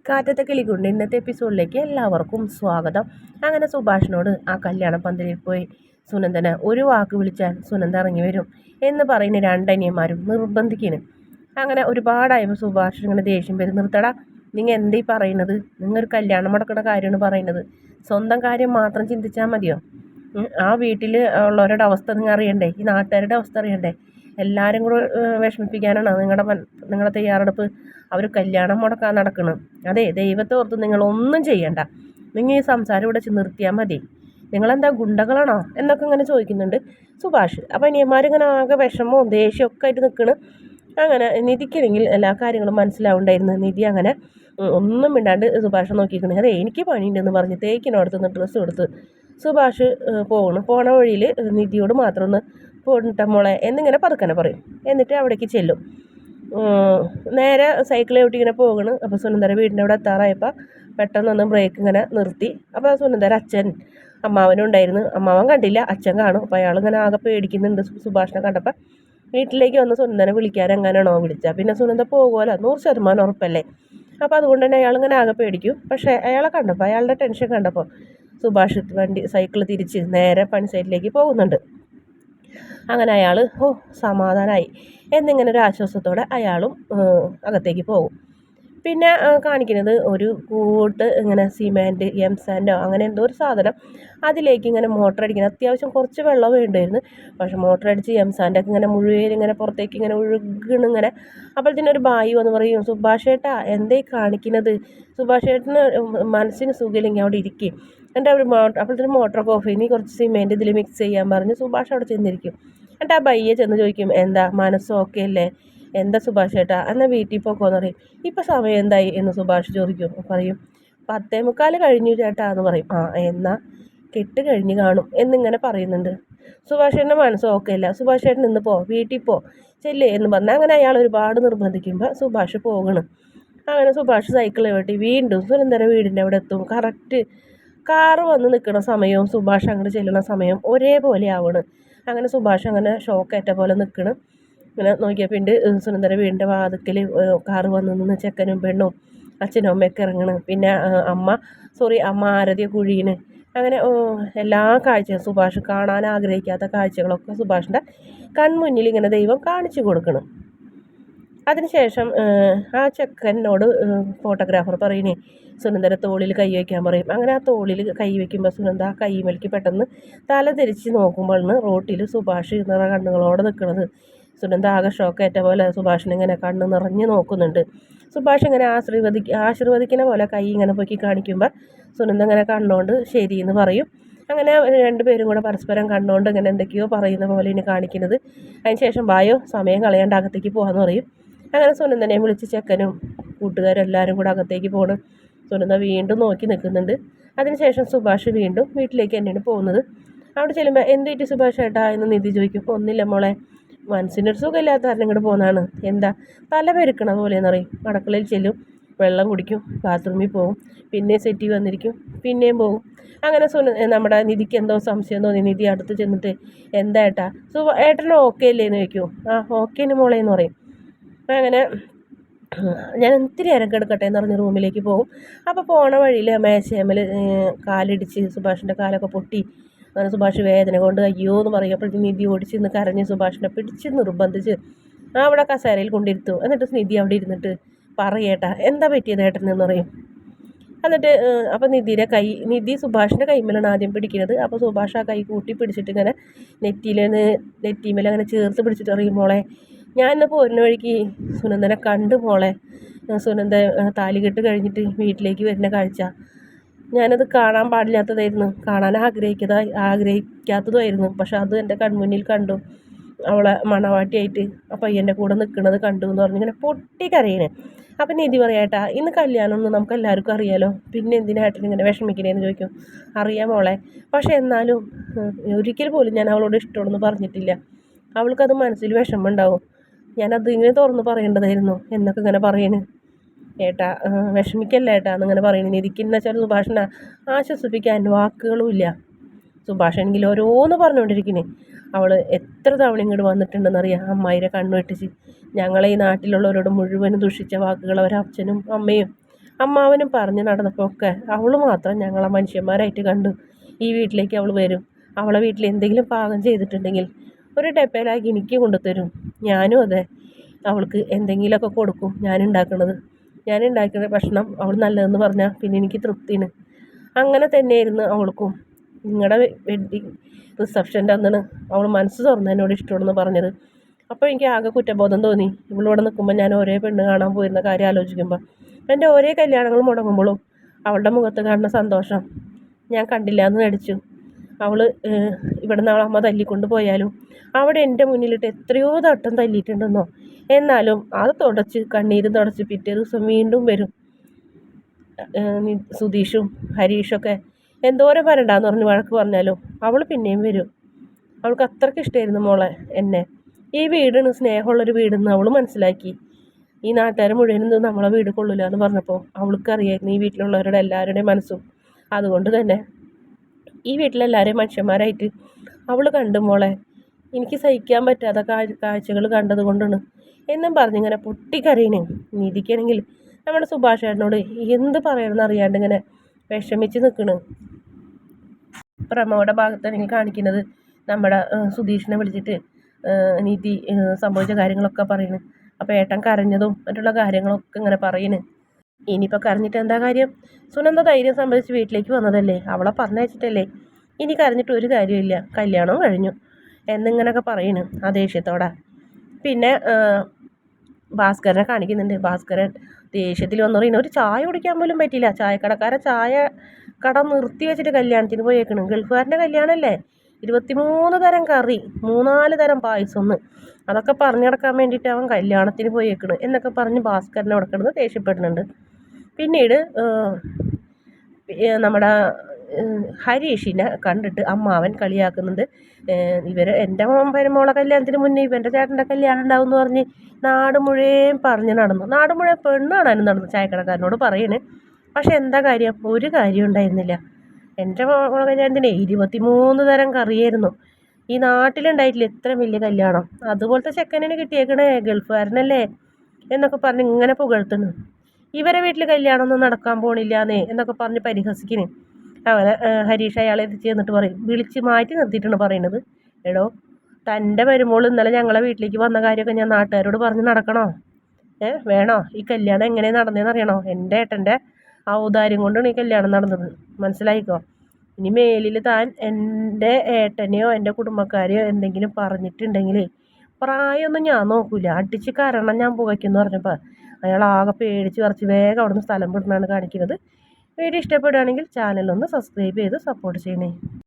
കാറ്റത്തെ കിളികൊണ്ട് ഇന്നത്തെ എപ്പിസോഡിലേക്ക് എല്ലാവർക്കും സ്വാഗതം. അങ്ങനെ സുഭാഷിനോട് ആ കല്യാണ പന്തലിൽ പോയി സുനന്ദന ഒരു വാക്ക് വിളിച്ചാൽ സുനന്ദ ഇറങ്ങി വരും എന്ന് പറയുന്ന രണ്ടനിയന്മാരും നിർബന്ധിക്കുന്നു. അങ്ങനെ ഒരുപാടായപ്പോൾ സുഭാഷ് ഇങ്ങനെ ദേഷ്യം വരും. നിർത്തടാ, നിങ്ങൾ എന്തീ പറയുന്നത്? നിങ്ങൊരു കല്യാണം മുടക്കുന്ന കാര്യമാണ് പറയുന്നത്. സ്വന്തം കാര്യം മാത്രം ചിന്തിച്ചാൽ മതിയോ? ആ വീട്ടിൽ ഉള്ളവരുടെ അവസ്ഥ നിങ്ങൾ അറിയണ്ടേ? ഈ നാട്ടുകാരുടെ അവസ്ഥ അറിയണ്ടേ? എല്ലാവരും കൂടെ വിഷമിപ്പിക്കാനാണ് നിങ്ങളുടെ തയ്യാറെടുപ്പ്. അവർ കല്യാണം മുടക്കാൻ നടക്കണം. അതെ, ദൈവത്തെ ഓർത്ത് നിങ്ങളൊന്നും ചെയ്യണ്ട. നിങ്ങൾ ഈ സംസാരം ഇവിടെ നിർത്തിയാൽ മതി. നിങ്ങളെന്താ ഗുണ്ടകളാണോ എന്നൊക്കെ ഇങ്ങനെ ചോദിക്കുന്നുണ്ട് സുഭാഷ്. അപ്പോൾ അനിയന്മാരിങ്ങനെ ആകെ വിഷമവും ദേഷ്യമൊക്കെ ആയിട്ട് നിൽക്കണം. അങ്ങനെ നിധിക്കാണെങ്കിൽ എല്ലാ കാര്യങ്ങളും മനസ്സിലാവുണ്ടായിരുന്നു. നിധി അങ്ങനെ ഒന്നും മിണ്ടാണ്ട് സുഭാഷ് നോക്കിയിരിക്കണേ. അതെ, എനിക്ക് പണിയുണ്ടെന്ന് പറഞ്ഞ് തേക്കിനോടത്തുനിന്ന് ഡ്രസ്സ് കൊടുത്ത് സുഭാഷ് പോണ വഴിയിൽ നിധിയോട് മാത്രം ഒന്ന് പോണിട്ട മോളെ എന്നിങ്ങനെ പതുക്കനെ പറയും. എന്നിട്ട് അവിടേക്ക് ചെല്ലും. നേരെ സൈക്കിൾ ചവിട്ടി ഇങ്ങനെ പോകണം. അപ്പോൾ സുനന്ദര വീടിൻ്റെ അവിടെ എത്താറായപ്പോൾ പെട്ടെന്നൊന്ന് ബ്രേക്ക് ഇങ്ങനെ നിർത്തി. അപ്പോൾ സുനന്ദര അച്ഛൻ അമ്മാവനും ഉണ്ടായിരുന്നു. അമ്മാവൻ കണ്ടില്ല, അച്ഛൻ കാണും. അപ്പോൾ അയാൾ ഇങ്ങനെ ആകെ പേടിക്കുന്നുണ്ട് സുഭാഷിനെ കണ്ടപ്പോൾ. വീട്ടിലേക്ക് വന്ന് സുനന്ദനെ വിളിക്കാൻ എങ്ങനെയാണോ വിളിച്ചാൽ പിന്നെ സുനന്ദ പോകുമല്ലോ, 100% ഉറപ്പല്ലേ. അപ്പോൾ അതുകൊണ്ട് തന്നെ അയാളിങ്ങനെ ആകെ പേടിക്കും. പക്ഷേ അയാളെ കണ്ടപ്പോൾ, അയാളുടെ ടെൻഷൻ കണ്ടപ്പോൾ സുഭാഷ് സൈക്കിൾ തിരിച്ച് നേരെ പണി സൈഡിലേക്ക് പോകുന്നുണ്ട്. അങ്ങനെ അയാൾ സമാധാനമായി എന്നിങ്ങനെ ഒരു ആശ്വാസത്തോടെ അയാളും അകത്തേക്ക് പോകും. പിന്നെ കാണിക്കുന്നത് ഒരു കൂട്ട് ഇങ്ങനെ സിമെൻറ്റ് എംസാൻഡോ അങ്ങനെ എന്തോ ഒരു സാധനം അതിലേക്ക് ഇങ്ങനെ മോട്ടർ അടിക്കുന്നത്. അത്യാവശ്യം കുറച്ച് വെള്ളം വേണ്ടിയിരുന്നു. പക്ഷെ മോട്ടർ അടിച്ച് എംസാൻഡൊക്കെ ഇങ്ങനെ മുഴുവൻ ഇങ്ങനെ പുറത്തേക്ക് ഇങ്ങനെ ഒഴുകണിങ്ങനെ. അപ്പോഴത്തേനും ഒരു ബായി വന്ന് പറയും, സുഭാഷ് ഏട്ടാ എന്തേ കാണിക്കുന്നത്? സുഭാഷ് ഏട്ടന് മനസ്സിന് സുഖമില്ലെങ്കിൽ അവിടെ ഇരിക്കും. എന്നിട്ട് അവർ അപ്പോഴത്തേനും മോട്ടറൊക്കെ ഓഫ് ചെയ്യും. നീ കുറച്ച് സിമെൻറ്റ് ഇതിൽ മിക്സ് ചെയ്യാൻ പറഞ്ഞ് സുഭാഷ് അവിടെ ചെന്നിരിക്കും. എന്നിട്ട് ആ ബയ്യെ ചെന്ന് ചോദിക്കും, എന്താ മനസ്സ് ഓക്കെ അല്ലേ? എന്താ സുഭാഷ് ഏട്ടാ എന്നാൽ വീട്ടിൽ പോക്കോന്ന് പറയും. ഇപ്പം സമയം എന്തായി എന്ന് സുഭാഷ് ചോദിക്കും. പറയും 10:45 കഴിഞ്ഞു ചേട്ടാ എന്ന് പറയും. എന്നാൽ കെട്ട് കഴിഞ്ഞ് കാണും എന്നിങ്ങനെ പറയുന്നുണ്ട്. സുഭാഷ് ഏട്ടൻ്റെ മനസ്സ് ഓക്കെ അല്ല. സുഭാഷ് ഏട്ടൻ ഇന്ന് വീട്ടിൽ ചെല്ലേ എന്ന് പറഞ്ഞാൽ അങ്ങനെ അയാൾ ഒരുപാട് നിർബന്ധിക്കുമ്പോൾ സുഭാഷ് പോകണം. അങ്ങനെ സുഭാഷ് സൈക്കിൾ ചവിട്ടി വീണ്ടും സുനന്ദര വീടിൻ്റെ അവിടെ എത്തും. കറക്റ്റ് കാറ് വന്ന് നിൽക്കുന്ന സമയവും സുഭാഷ് അങ്ങോട്ട് ചെല്ലുന്ന സമയം ഒരേപോലെ ആവണം. അങ്ങനെ സുഭാഷ് അങ്ങനെ ഷോക്കേറ്റ പോലെ നിൽക്കണം. ഇങ്ങനെ നോക്കിയപ്പോൾ ഉണ്ട് സുനന്ദര വീടിൻ്റെ വാതിക്കൽ കാറ് വന്ന് നിന്ന് ചെക്കനും പെണ്ണും അച്ഛനും അമ്മയൊക്കെ ഇറങ്ങണം. പിന്നെ അമ്മ ആരതിയെ കുഴീന്. അങ്ങനെ എല്ലാ കാഴ്ചയും സുഭാഷ് കാണാൻ ആഗ്രഹിക്കാത്ത കാഴ്ചകളൊക്കെ സുഭാഷിൻ്റെ കൺമുന്നിൽ ഇങ്ങനെ ദൈവം കാണിച്ചു കൊടുക്കണം. അതിനുശേഷം ആ ചെക്കനോട് ഫോട്ടോഗ്രാഫർ പറയുന്നേ സുനന്ദര തോളിൽ കൈ വയ്ക്കാൻ പറയും. അങ്ങനെ ആ തോളിൽ കൈ വയ്ക്കുമ്പോൾ സുനന്ദ ആ കൈമേലേക്ക് പെട്ടെന്ന് തല തിരിച്ച് നോക്കുമ്പോഴാണ് റോട്ടിൽ സുഭാഷ് നിറ കണ്ണുകളോടെ നിൽക്കുന്നത്. സുനന്ദ ആകെ ഷോക്കേറ്റ പോലെ സുഭാഷിനെ ഇങ്ങനെ കണ്ണ് നിറഞ്ഞ് നോക്കുന്നുണ്ട്. സുഭാഷ് ഇങ്ങനെ ആശീർവദിക്കുന്ന പോലെ കൈ ഇങ്ങനെ പൊക്കി കാണിക്കുമ്പോൾ സുനന്ദ ഇങ്ങനെ കണ്ണുകൊണ്ട് ശരിയെന്ന് പറയും. അങ്ങനെ രണ്ടുപേരും കൂടെ പരസ്പരം കണ്ണുകൊണ്ട് ഇങ്ങനെ എന്തൊക്കെയോ പറയുന്ന പോലെ ഇനി കാണിക്കുന്നത്. അതിനുശേഷം ബായോ സമയം കളയാണ്ട് അകത്തേക്ക് പോകാമെന്ന് പറയും. അങ്ങനെ സുനന്ദനെ വിളിച്ച് ചെക്കനും കൂട്ടുകാരും എല്ലാവരും കൂടെ അകത്തേക്ക് പോകണം. സുനന്ദ വീണ്ടും നോക്കി നിൽക്കുന്നുണ്ട്. അതിനുശേഷം സുഭാഷ് വീണ്ടും വീട്ടിലേക്ക് തന്നെയാണ് പോകുന്നത്. അവിടെ ചെല്ലുമ്പോൾ എന്തുപറ്റി സുഭാഷ് ഏട്ടാ എന്ന് നിധി ചോദിക്കും. ഒന്നില്ല മോളെ, മനസ്സിനൊരു സുഖമില്ലാത്ത കാരണം ഇങ്ങോട്ട് പോകുന്നതാണ്. എന്താ തല പെരുക്കണ പോലെയെന്ന് പറയും. അടുക്കളയിൽ ചെല്ലും, വെള്ളം കുടിക്കും, ബാത്റൂമിൽ പോകും, പിന്നെ സെറ്റി വന്നിരിക്കും, പിന്നെയും പോകും. അങ്ങനെ നമ്മുടെ നിധിക്ക് എന്തോ സംശയം തോന്നി. നിധി അടുത്ത് ചെന്നിട്ട് എന്താ ഏട്ടാ ഏട്ടന് ഓക്കെ അല്ലേ എന്ന് ചോദിക്കും. ഓക്കേന് മോളെ എന്ന് പറയും. അങ്ങനെ ഞാൻ ഒത്തിരി നേരം കിടക്കട്ടെ എന്ന് പറഞ്ഞ് റൂമിലേക്ക് പോകും. അപ്പോൾ പോണ വഴിയിൽ മേശേമ്മൽ കാലിടിച്ച് സുഭാഷിൻ്റെ കാലൊക്കെ പൊട്ടി. അങ്ങനെ സുഭാഷ് വേദന കൊണ്ട് അയ്യോ എന്ന് പറയും. അപ്പോഴത്തേക്ക് നിധി ഓടിച്ച് നിന്ന് കരഞ്ഞ് സുഭാഷിനെ പിടിച്ച് നിർബന്ധിച്ച് അവിടെ കസേരയിൽ കൊണ്ടിരുത്തും. എന്നിട്ട് നിധി അവിടെ ഇരുന്നിട്ട് പറയേട്ടാ എന്താ പറ്റിയത് ഏട്ടനെന്ന് പറയും. എന്നിട്ട് അപ്പോൾ നിധി സുഭാഷിൻ്റെ കൈമേലാണ് ആദ്യം പിടിക്കുന്നത്. അപ്പോൾ സുഭാഷ് ആ കൈ കൂട്ടി പിടിച്ചിട്ട് ഇങ്ങനെ നെറ്റിമേൽ അങ്ങനെ ചേർത്ത് പിടിച്ചിട്ട് പറയും, മോളെ ഞാൻ ഇന്ന് പോരുന്ന വഴിക്ക് സുനന്ദനെ കണ്ടു മോളെ. സുനന്ദ താലികെട്ട് കഴിഞ്ഞിട്ട് വീട്ടിലേക്ക് വരുന്ന കാഴ്ച ഞാനത് കാണാൻ പാടില്ലാത്തതായിരുന്നു, കാണാൻ ആഗ്രഹിക്കാത്തതുമായിരുന്നു. പക്ഷെ അത് എൻ്റെ കൺമുന്നിൽ കണ്ടു. അവളെ മണവാട്ടിയായിട്ട് ആ പയ്യൻ്റെ കൂടെ നിൽക്കുന്നത് കണ്ടു എന്ന് പറഞ്ഞ് ഇങ്ങനെ പൊട്ടിക്കരയണേ. അപ്പം നിധി പറയാട്ടാ ഇന്ന് കല്യാണമൊന്നും നമുക്ക് എല്ലാവർക്കും അറിയാലോ, പിന്നെ എന്തിനായിട്ടിന് ഇങ്ങനെ വിഷമിക്കണേന്ന് ചോദിക്കും. അറിയാം മോളെ, പക്ഷെ എന്നാലും ഒരിക്കൽ പോലും ഞാൻ അവളോട് ഇഷ്ടമാണെന്ന് പറഞ്ഞിട്ടില്ല. അവൾക്കത് മനസ്സിൽ വിഷമമുണ്ടാവും. ഞാനത് ഇങ്ങനെ തുറന്ന് പറയേണ്ടതായിരുന്നു എന്നൊക്കെ ഇങ്ങനെ പറയണ്. ഏട്ടാ വിഷമിക്കല്ല ഏട്ടാ എന്നിങ്ങനെ പറയുന്നു. നിധിക്കെന്ന് വെച്ചാൽ സുഭാഷിനെ ആശ്വസിപ്പിക്കാൻ വാക്കുകളും ഇല്ല. സുഭാഷാണെങ്കിൽ ഓരോന്ന് പറഞ്ഞുകൊണ്ടിരിക്കുന്നത്. അവൾ എത്ര തവണ ഇങ്ങോട്ട് വന്നിട്ടുണ്ടെന്നറിയാം അമ്മായിരെ കണ്ണു വെട്ടിച്ച്. ഞങ്ങളെ ഈ നാട്ടിലുള്ളവരോട് മുഴുവനും ദുഷിച്ച വാക്കുകൾ അവരച്ഛനും അമ്മയും അമ്മാവനും പറഞ്ഞ് നടന്നപ്പോൾ ഒക്കെ അവൾ മാത്രം ഞങ്ങളെ മനുഷ്യന്മാരായിട്ട് കണ്ടു. ഈ വീട്ടിലേക്ക് അവൾ വരും, അവളെ വീട്ടിൽ എന്തെങ്കിലും പാകം ചെയ്തിട്ടുണ്ടെങ്കിൽ ഒരു ഡപ്പയിലാക്കി എനിക്ക് കൊണ്ടുതരും. ഞാനും അതെ, അവൾക്ക് എന്തെങ്കിലുമൊക്കെ കൊടുക്കും. ഞാൻ ഉണ്ടാക്കുന്ന ഭക്ഷണം അവൾ നല്ലതെന്ന് പറഞ്ഞാൽ പിന്നെ എനിക്ക് തൃപ്തിയാണ്. അങ്ങനെ തന്നെയായിരുന്നു അവൾക്കും. നിങ്ങളുടെ വെഡ്ഡിങ് റിസപ്ഷൻ്റെ അന്നാണ് അവൾ മനസ്സ് തുറന്ന് എന്നോട് ഇഷ്ടമാണെന്ന് പറഞ്ഞത്. അപ്പോൾ എനിക്ക് ആകെ കുറ്റബോധം തോന്നി. ഇവളിവിടെ നിൽക്കുമ്പോൾ ഞാൻ ഒരേ പെണ്ണ് കാണാൻ പോയിരുന്ന കാര്യം ആലോചിക്കുമ്പോൾ എൻ്റെ ഓരോ കല്യാണങ്ങൾ മുടങ്ങുമ്പോഴും അവളുടെ മുഖത്ത് കാണുന്ന സന്തോഷം ഞാൻ കണ്ടില്ല എന്ന് നടിച്ചു. അവൾ ഇവിടുന്ന് അവളെ അമ്മ തല്ലിക്കൊണ്ട് പോയാലും അവിടെ എൻ്റെ മുന്നിലിട്ട് എത്രയോ തട്ടം തല്ലിയിട്ടുണ്ടെന്നോ. എന്നാലും അത് തുടച്ച് കണ്ണീരും തുടച്ച് പിറ്റേ ദിവസം വീണ്ടും വരും. സുധീഷും ഹരീഷൊക്കെ എന്തോരം വരണ്ടാന്ന് പറഞ്ഞ് വഴക്ക് പറഞ്ഞാലും അവൾ പിന്നെയും വരും. അവൾക്ക് അത്രയ്ക്ക് ഇഷ്ടമായിരുന്നു മോളെ എന്നെ. ഈ വീടിന് സ്നേഹമുള്ളൊരു വീടെന്ന് അവൾ മനസ്സിലാക്കി. ഈ നാട്ടുകാർ മുഴുവനും നമ്മളെ വീട് കൊള്ളില്ല എന്ന് പറഞ്ഞപ്പോൾ അവൾക്കറിയായിരുന്നു ഈ വീട്ടിലുള്ളവരുടെ എല്ലാവരുടെയും മനസ്സും. അതുകൊണ്ട് തന്നെ ഈ വീട്ടിലെല്ലാവരെയും മനുഷ്യന്മാരായിട്ട് അവൾ കണ്ടു മോളെ. എനിക്ക് സഹിക്കാൻ പറ്റാത്ത കാഴ്ചകൾ കണ്ടത് കൊണ്ടാണ് എന്നും പറഞ്ഞിങ്ങനെ പൊട്ടിക്കരയിന്. നീതിക്കാണെങ്കിൽ നമ്മുടെ സുഭാഷ് ചേട്ടനോട് എന്ത് പറയണമെന്ന് അറിയാണ്ട് ഇങ്ങനെ വിഷമിച്ച് നിൽക്കണ്. പ്രമോയുടെ ഭാഗത്താണെങ്കിൽ കാണിക്കുന്നത് നമ്മുടെ സുധീഷിനെ വിളിച്ചിട്ട് നീതി സംഭവിച്ച കാര്യങ്ങളൊക്കെ പറയുന്നു. അപ്പോൾ ഏട്ടൻ കരഞ്ഞതും മറ്റുള്ള കാര്യങ്ങളൊക്കെ ഇങ്ങനെ പറയുന്നു. ഇനിയിപ്പോൾ കരഞ്ഞിട്ട് എന്താ കാര്യം? സുനന്ദ ധൈര്യം സംബന്ധിച്ച് വീട്ടിലേക്ക് വന്നതല്ലേ, അവളെ പറഞ്ഞയച്ചിട്ടല്ലേ. ഇനി കരഞ്ഞിട്ട് ഒരു കാര്യമില്ല, കല്യാണവും കഴിഞ്ഞു എന്നിങ്ങനെയൊക്കെ പറയുന്നു ആ ദേഷ്യത്തോടെ. പിന്നെ ഭാസ്കരനെ കാണിക്കുന്നുണ്ട്. ഭാസ്കരൻ ദേഷ്യത്തിൽ വന്നു പറയുന്നു, ഒരു ചായ കുടിക്കാൻ പോലും പറ്റില്ല. ചായക്കടക്കാരൻ ചായ കട നിർത്തി വെച്ചിട്ട് കല്യാണത്തിന് പോയേക്കണം. ഗൾഫുകാരൻ്റെ കല്യാണമല്ലേ, 23 തരം കറി, 3-4 തരം പായസം ഒന്ന്, അതൊക്കെ പറഞ്ഞു നടക്കാൻ വേണ്ടിയിട്ട് അവൻ കല്യാണത്തിന് പോയേക്കണം എന്നൊക്കെ പറഞ്ഞ് ഭാസ്കരനെ അവിടെ കിടന്ന് ദേഷ്യപ്പെടുന്നുണ്ട്. പിന്നീട് നമ്മുടെ ഹരീഷിനെ കണ്ടിട്ട് അമ്മാവൻ കളിയാക്കുന്നുണ്ട്. എൻ്റെ മോളെ കല്യാണത്തിന് മുന്നേ ഇവൻ്റെ ചേട്ടൻ്റെ കല്യാണം ഉണ്ടാവും എന്ന് പറഞ്ഞ് നാട് മുഴുവൻ പറഞ്ഞ് നടന്നു. നാട് മുഴുവൻ പെണ്ണ് കാണാനും നടന്നു ചായക്കടക്കാരനോട് പറയണേ. പക്ഷെ എന്താ കാര്യം? ഒരു കാര്യം ഉണ്ടായിരുന്നില്ല. എൻ്റെ മോളെ കല്യാണത്തിന് 23 തരം കറിയായിരുന്നു. ഈ നാട്ടിലുണ്ടായിട്ടില്ല ഇത്ര വലിയ കല്യാണം. അതുപോലത്തെ ചെക്കനാണ് കിട്ടിയേക്കണേ, ഗൾഫുകാരനല്ലേ എന്നൊക്കെ പറഞ്ഞ് ഇങ്ങനെ പുകഴ്ത്തുന്നു. ഇവരെ വീട്ടിൽ കല്യാണമൊന്നും നടക്കാൻ പോണില്ലാന്നേ എന്നൊക്കെ പറഞ്ഞ് പരിഹസിക്കുന്നു. അവനെ ഹരീഷ് അയാളെ എത്തിച്ച് ചെന്നിട്ട് പറയും, വിളിച്ച് മാറ്റി നിർത്തിയിട്ടാണ് പറയുന്നത്, എടോ തൻ്റെ മരുമോൾ ഇന്നലെ ഞങ്ങളെ വീട്ടിലേക്ക് വന്ന കാര്യമൊക്കെ ഞാൻ നാട്ടുകാരോട് പറഞ്ഞ് നടക്കണോ? വേണോ? ഈ കല്യാണം എങ്ങനെ നടന്നതെന്ന് അറിയണോ? എൻ്റെ ഏട്ടൻ്റെ ഔദാര്യം കൊണ്ടാണ് ഈ കല്യാണം നടന്നത്, മനസ്സിലായിക്കോ. ഇനി മേലിൽ താൻ എൻ്റെ ഏട്ടനെയോ എൻ്റെ കുടുംബക്കാരെയോ എന്തെങ്കിലും പറഞ്ഞിട്ടുണ്ടെങ്കിൽ പ്രായമൊന്നും ഞാൻ നോക്കൂല, അടിച്ച് കരണം ഞാൻ പുകയ്ക്കുമെന്ന് പറഞ്ഞപ്പോൾ അയാൾ ആകെ പേടിച്ച് പറിച്ച് വേഗം അവിടുന്ന് സ്ഥലം വിടുന്നതാണ് കാണിക്കുന്നത്. വീഡിയോ ഇഷ്ടപ്പെടുകയാണെങ്കിൽ ചാനലൊന്ന് സബ്സ്ക്രൈബ് ചെയ്ത് സപ്പോർട്ട് ചെയ്യണേ.